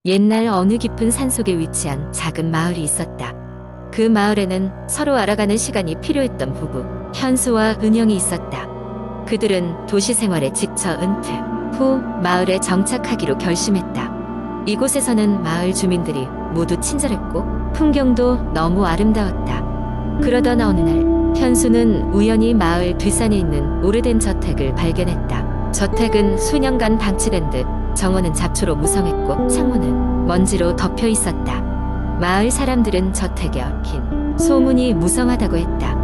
옛날 어느 깊은 산속에 위치한 작은 마을이 있었다. 그 마을에는 서로 알아가는 시간이 필요했던 부부 현수와 은영이 있었다. 그들은 도시 생활에 지쳐 은퇴 후 마을에 정착하기로 결심했다. 이곳에서는 마을 주민들이 모두 친절했고 풍경도 너무 아름다웠다. 그러던 어느 날 현수는 우연히 마을 뒷산에 있는 오래된 저택을 발견했다. 저택은 수년간 방치된 듯 정원은 잡초로 무성했고 창문은 먼지로 덮여 있었다. 마을 사람들은 저택에 얽힌 소문이 무성하다고 했다.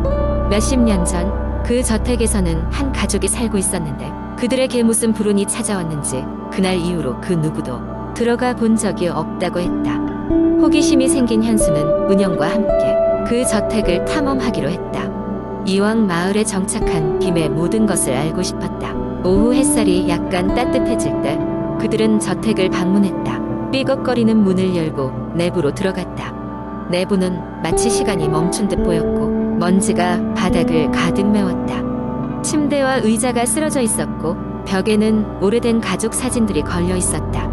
몇십 년 전 그 저택에서는 한 가족이 살고 있었는데 그들에게 무슨 불운이 찾아왔는지 그날 이후로 그 누구도 들어가 본 적이 없다고 했다. 호기심이 생긴 현수는 은영과 함께 그 저택을 탐험하기로 했다. 이왕 마을에 정착한 김에 모든 것을 알고 싶었다. 오후 햇살이 약간 따뜻해질 때 그들은 저택을 방문했다. 삐걱거리는 문을 열고 내부로 들어갔다. 내부는 마치 시간이 멈춘 듯 보였고 먼지가 바닥을 가득 메웠다. 침대와 의자가 쓰러져 있었고 벽에는 오래된 가족 사진들이 걸려 있었다.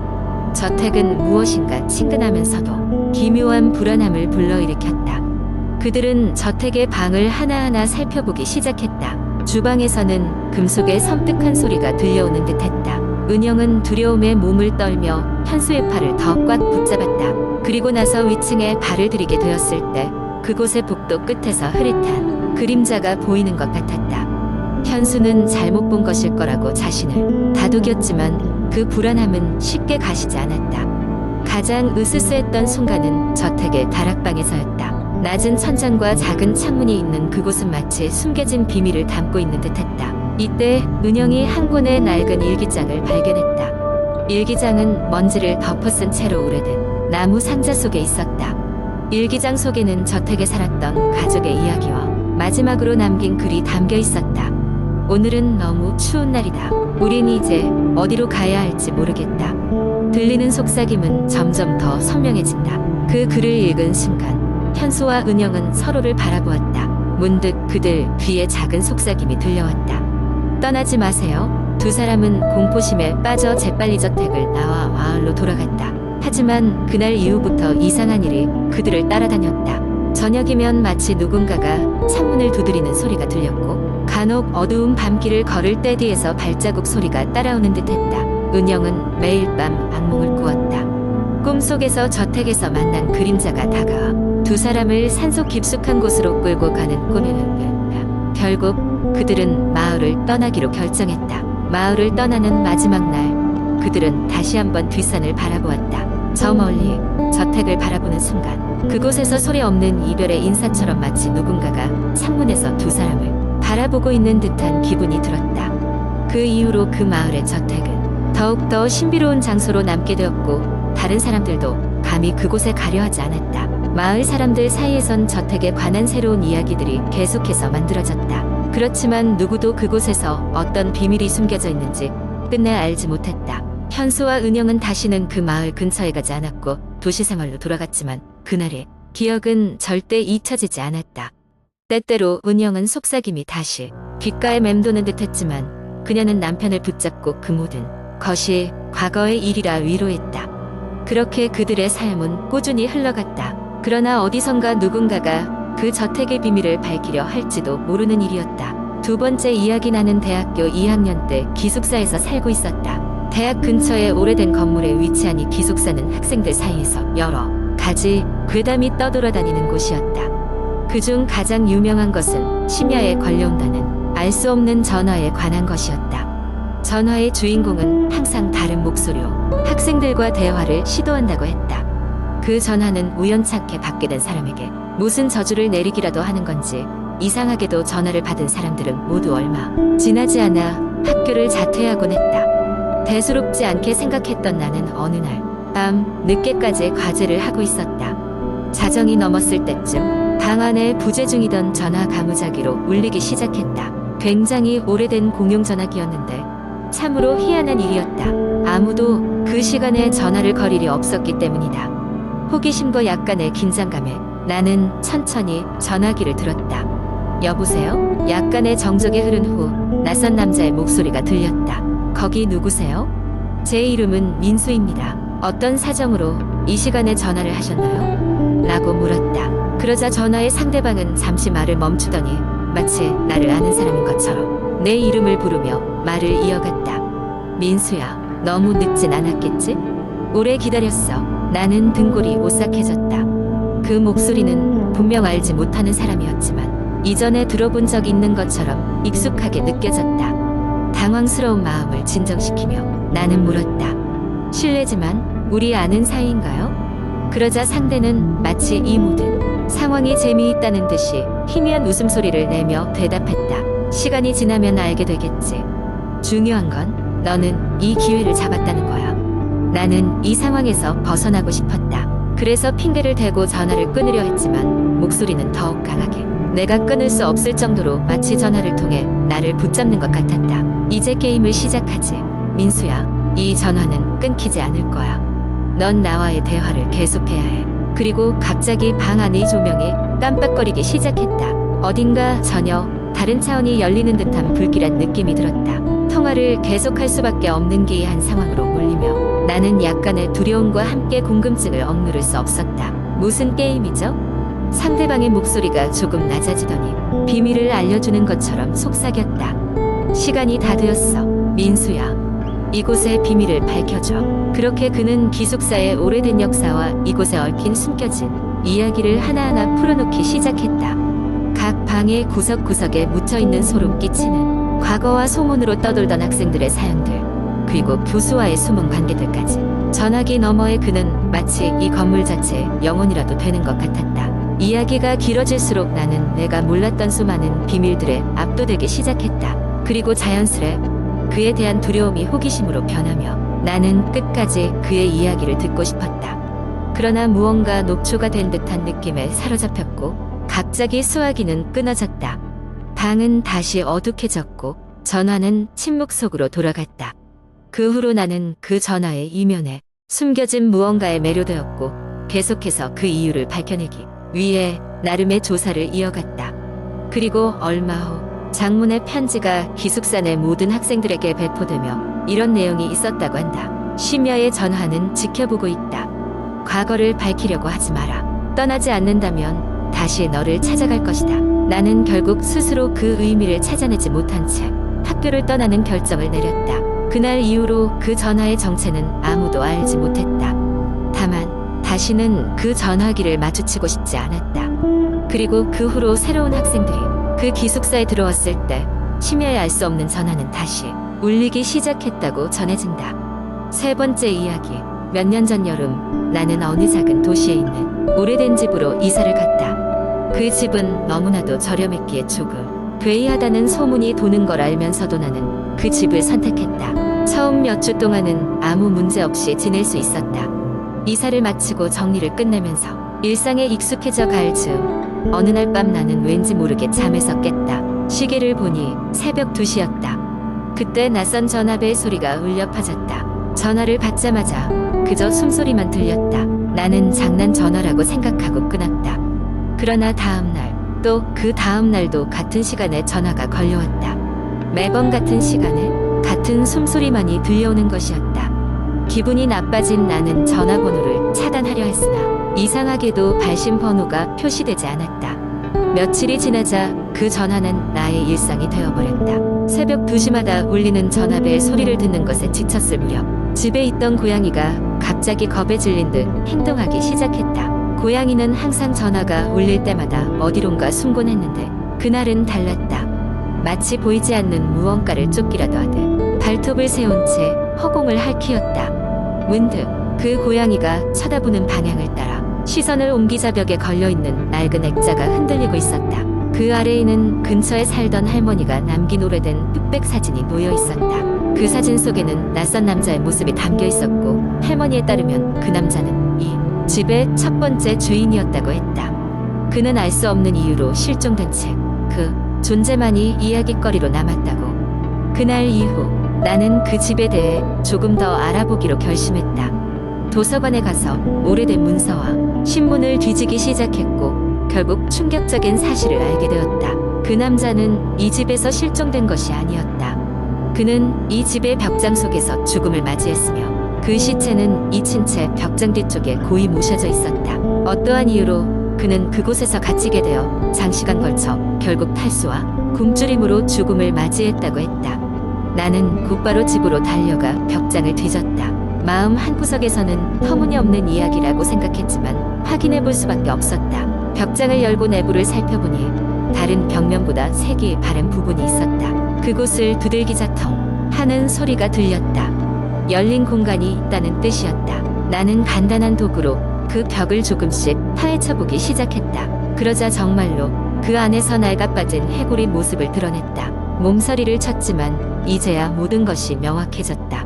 저택은 무엇인가 친근하면서도 기묘한 불안함을 불러일으켰다. 그들은 저택의 방을 하나하나 살펴보기 시작했다. 주방에서는 금속의 섬뜩한 소리가 들려오는 듯했다. 은영은 두려움에 몸을 떨며 현수의 팔을 더 꽉 붙잡았다. 그리고 나서 위층에 발을 들이게 되었을 때 그곳의 복도 끝에서 흐릿한 그림자가 보이는 것 같았다. 현수는 잘못 본 것일 거라고 자신을 다독였지만 그 불안함은 쉽게 가시지 않았다. 가장 으스스했던 순간은 저택의 다락방에서였다. 낮은 천장과 작은 창문이 있는 그곳은 마치 숨겨진 비밀을 담고 있는 듯했다. 이때 은영이 한 권의 낡은 일기장을 발견했다. 일기장은 먼지를 덮어쓴 채로 오래된 나무 상자 속에 있었다. 일기장 속에는 저택에 살았던 가족의 이야기와 마지막으로 남긴 글이 담겨 있었다. 오늘은 너무 추운 날이다. 우린 이제 어디로 가야 할지 모르겠다. 들리는 속삭임은 점점 더 선명해진다. 그 글을 읽은 순간 현수와 은영은 서로를 바라보았다. 문득 그들 귀에 작은 속삭임이 들려왔다. 떠나지 마세요. 두 사람은 공포심에 빠져 재빨리 저택을 나와 마을로 돌아갔다. 하지만 그날 이후부터 이상한 일이 그들을 따라다녔다. 저녁이면 마치 누군가가 창문을 두드리는 소리가 들렸고 간혹 어두운 밤길을 걸을 때 뒤에서 발자국 소리가 따라오는 듯했다. 은영은 매일 밤 악몽을 꾸었다. 꿈속에서 저택에서 만난 그림자가 다가와 두 사람을 산속 깊숙한 곳으로 끌고 가는 꿈이었다. 결국 그들은 마을을 떠나기로 결정했다. 마을을 떠나는 마지막 날 그들은 다시 한번 뒷산을 바라보았다. 저 멀리 저택을 바라보는 순간 그곳에서 소리 없는 이별의 인사처럼 마치 누군가가 창문에서 두 사람을 바라보고 있는 듯한 기분이 들었다. 그 이후로 그 마을의 저택은 더욱더 신비로운 장소로 남게 되었고 다른 사람들도 감히 그곳에 가려 하지 않았다. 마을 사람들 사이에선 저택에 관한 새로운 이야기들이 계속해서 만들어졌다. 그렇지만 누구도 그곳에서 어떤 비밀이 숨겨져 있는지 끝내 알지 못했다. 현수와 은영은 다시는 그 마을 근처에 가지 않았고 도시 생활로 돌아갔지만 그날의 기억은 절대 잊혀지지 않았다. 때때로 은영은 속삭임이 다시 귓가에 맴도는 듯했지만 그녀는 남편을 붙잡고 그 모든 것이 과거의 일이라 위로했다. 그렇게 그들의 삶은 꾸준히 흘러갔다. 그러나 어디선가 누군가가 그 저택의 비밀을 밝히려 할지도 모르는 일이었다. 두 번째 이야기 나는 대학교 2학년 때 기숙사에서 살고 있었다. 대학 근처에 오래된 건물에 위치한 이 기숙사는 학생들 사이에서 여러 가지 괴담이 떠돌아다니는 곳이었다. 그중 가장 유명한 것은 심야에 걸려온다는 알 수 없는 전화에 관한 것이었다. 전화의 주인공은 항상 다른 목소리로 학생들과 대화를 시도한다고 했다. 그 전화는 우연찮게 받게 된 사람에게 무슨 저주를 내리기라도 하는 건지 이상하게도 전화를 받은 사람들은 모두 얼마 지나지 않아 학교를 자퇴하곤 했다. 대수롭지 않게 생각했던 나는 어느 날 밤 늦게까지 과제를 하고 있었다. 자정이 넘었을 때쯤 방 안에 부재 중이던 전화 가무자기로 울리기 시작했다. 굉장히 오래된 공용전화기였는데 참으로 희한한 일이었다. 아무도 그 시간에 전화를 걸 일이 없었기 때문이다. 호기심과 약간의 긴장감에 나는 천천히 전화기를 들었다. 여보세요? 약간의 정적이 흐른 후 낯선 남자의 목소리가 들렸다. 거기 누구세요? 제 이름은 민수입니다. 어떤 사정으로 이 시간에 전화를 하셨나요? 라고 물었다. 그러자 전화의 상대방은 잠시 말을 멈추더니 마치 나를 아는 사람인 것처럼 내 이름을 부르며 말을 이어갔다. 민수야, 너무 늦진 않았겠지? 오래 기다렸어. 나는 등골이 오싹해졌다. 그 목소리는 분명 알지 못하는 사람이었지만 이전에 들어본 적 있는 것처럼 익숙하게 느껴졌다. 당황스러운 마음을 진정시키며 나는 물었다. 실례지만 우리 아는 사이인가요? 그러자 상대는 마치 이 모든 상황이 재미있다는 듯이 희미한 웃음소리를 내며 대답했다. 시간이 지나면 알게 되겠지. 중요한 건 너는 이 기회를 잡았다는 거야. 나는 이 상황에서 벗어나고 싶었다. 그래서 핑계를 대고 전화를 끊으려 했지만 목소리는 더욱 강하게 내가 끊을 수 없을 정도로 마치 전화를 통해 나를 붙잡는 것 같았다. 이제 게임을 시작하지. 민수야, 이 전화는 끊기지 않을 거야. 넌 나와의 대화를 계속해야 해. 그리고 갑자기 방 안의 조명이 깜빡거리기 시작했다. 어딘가 전혀 다른 차원이 열리는 듯한 불길한 느낌이 들었다. 통화를 계속할 수밖에 없는 기이한 상황으로 몰리며 나는 약간의 두려움과 함께 궁금증을 억누를 수 없었다. 무슨 게임이죠? 상대방의 목소리가 조금 낮아지더니 비밀을 알려주는 것처럼 속삭였다. 시간이 다 되었어. 민수야, 이곳의 비밀을 밝혀줘. 그렇게 그는 기숙사의 오래된 역사와 이곳에 얽힌 숨겨진 이야기를 하나하나 풀어놓기 시작했다. 각 방의 구석구석에 묻혀있는 소름 끼치는 과거와 소문으로 떠돌던 학생들의 사연들, 그리고 교수와의 숨은 관계들까지. 전화기 너머의 그는 마치 이 건물 자체의 영혼이라도 되는 것 같았다. 이야기가 길어질수록 나는 내가 몰랐던 수많은 비밀들에 압도되기 시작했다. 그리고 자연스레 그에 대한 두려움이 호기심으로 변하며 나는 끝까지 그의 이야기를 듣고 싶었다. 그러나 무언가 녹초가 된 듯한 느낌에 사로잡혔고 갑자기 수화기는 끊어졌다. 방은 다시 어둑해졌고 전화는 침묵 속으로 돌아갔다. 그 후로 나는 그 전화의 이면에 숨겨진 무언가에 매료되었고 계속해서 그 이유를 밝혀내기 위해 나름의 조사를 이어갔다. 그리고 얼마 후 장문의 편지가 기숙사 내 모든 학생들에게 배포되며 이런 내용이 있었다고 한다. 심야의 전화는 지켜보고 있다. 과거를 밝히려고 하지 마라. 떠나지 않는다면 다시 너를 찾아갈 것이다. 나는 결국 스스로 그 의미를 찾아내지 못한 채 학교를 떠나는 결정을 내렸다. 그날 이후로 그 전화의 정체는 아무도 알지 못했다. 다만 다시는 그 전화기를 마주치고 싶지 않았다. 그리고 그 후로 새로운 학생들이 그 기숙사에 들어왔을 때 심야에 알 수 없는 전화는 다시 울리기 시작했다고 전해진다. 세 번째 이야기. 몇 년 전 여름, 나는 어느 작은 도시에 있는 오래된 집으로 이사를 갔다. 그 집은 너무나도 저렴했기에 조금 괴이하다는 소문이 도는 걸 알면서도 나는 그 집을 선택했다. 처음 몇 주 동안은 아무 문제 없이 지낼 수 있었다. 이사를 마치고 정리를 끝내면서 일상에 익숙해져 갈 즈음 어느 날 밤 나는 왠지 모르게 잠에서 깼다. 시계를 보니 새벽 2시였다. 그때 낯선 전화벨 소리가 울려 퍼졌다. 전화를 받자마자 그저 숨소리만 들렸다. 나는 장난 전화라고 생각하고 끊었다. 그러나 다음 날, 또 그 다음 날도 같은 시간에 전화가 걸려왔다. 매번 같은 시간에 같은 숨소리만이 들려오는 것이었다. 기분이 나빠진 나는 전화번호를 차단하려 했으나 이상하게도 발신 번호가 표시되지 않았다. 며칠이 지나자 그 전화는 나의 일상이 되어버렸다. 새벽 2시마다 울리는 전화벨 소리를 듣는 것에 지쳤을 무렵 집에 있던 고양이가 갑자기 겁에 질린 듯 행동하기 시작했다. 고양이는 항상 전화가 울릴 때마다 어디론가 숨곤 했는데 그날은 달랐다. 마치 보이지 않는 무언가를 쫓기라도 하듯 발톱을 세운 채 허공을 핥히었다. 문득 그 고양이가 쳐다보는 방향을 따라 시선을 옮기자 벽에 걸려있는 낡은 액자가 흔들리고 있었다. 그 아래에는 근처에 살던 할머니가 남긴 오래된 흑백 사진이 놓여 있었다. 그 사진 속에는 낯선 남자의 모습이 담겨 있었고 할머니에 따르면 그 남자는 이 집의 첫 번째 주인이었다고 했다. 그는 알 수 없는 이유로 실종된 채 그 존재만이 이야깃거리로 남았다고. 그날 이후 나는 그 집에 대해 조금 더 알아보기로 결심했다. 도서관에 가서 오래된 문서와 신문을 뒤지기 시작했고 결국 충격적인 사실을 알게 되었다. 그 남자는 이 집에서 실종된 것이 아니었다. 그는 이 집의 벽장 속에서 죽음을 맞이했으며 그 시체는 2층 채 벽장 뒤쪽에 고이 모셔져 있었다. 어떠한 이유로 그는 그곳에서 갇히게 되어 장시간 걸쳐 결국 탈수와 굶주림으로 죽음을 맞이했다고 했다. 나는 곧바로 집으로 달려가 벽장을 뒤졌다. 마음 한구석에서는 터무니없는 이야기라고 생각했지만 확인해 볼 수밖에 없었다. 벽장을 열고 내부를 살펴보니 다른 벽면보다 색이 바른 부분이 있었다. 그곳을 두들기자텅 하는 소리가 들렸다. 열린 공간이 있다는 뜻이었다. 나는 간단한 도구로 그 벽을 조금씩 파헤쳐보기 시작했다. 그러자 정말로 그 안에서 낡아빠진 해골의 모습을 드러냈다. 몸서리를 쳤지만 이제야 모든 것이 명확해졌다.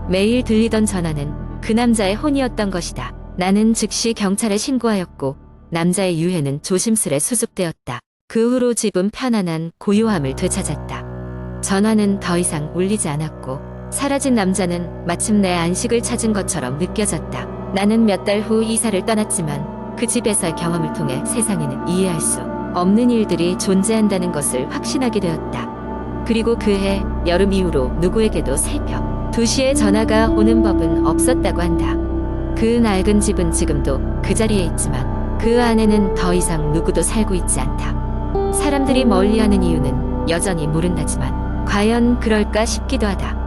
매일 들리던 전화는 그 남자의 혼이었던 것이다. 나는 즉시 경찰에 신고하였고 남자의 유해는 조심스레 수습되었다. 그 후로 집은 편안한 고요함을 되찾았다. 전화는 더 이상 울리지 않았고 사라진 남자는 마침내 안식을 찾은 것처럼 느껴졌다. 나는 몇 달 후 이사를 떠났지만 그 집에서의 경험을 통해 세상에는 이해할 수 없는 일들이 존재한다는 것을 확신하게 되었다. 그리고 그해 여름 이후로 누구에게도 새벽 2시에 전화가 오는 법은 없었다고 한다. 그 낡은 집은 지금도 그 자리에 있지만 그 안에는 더 이상 누구도 살고 있지 않다. 사람들이 멀리하는 이유는 여전히 모른다지만 과연 그럴까 싶기도 하다.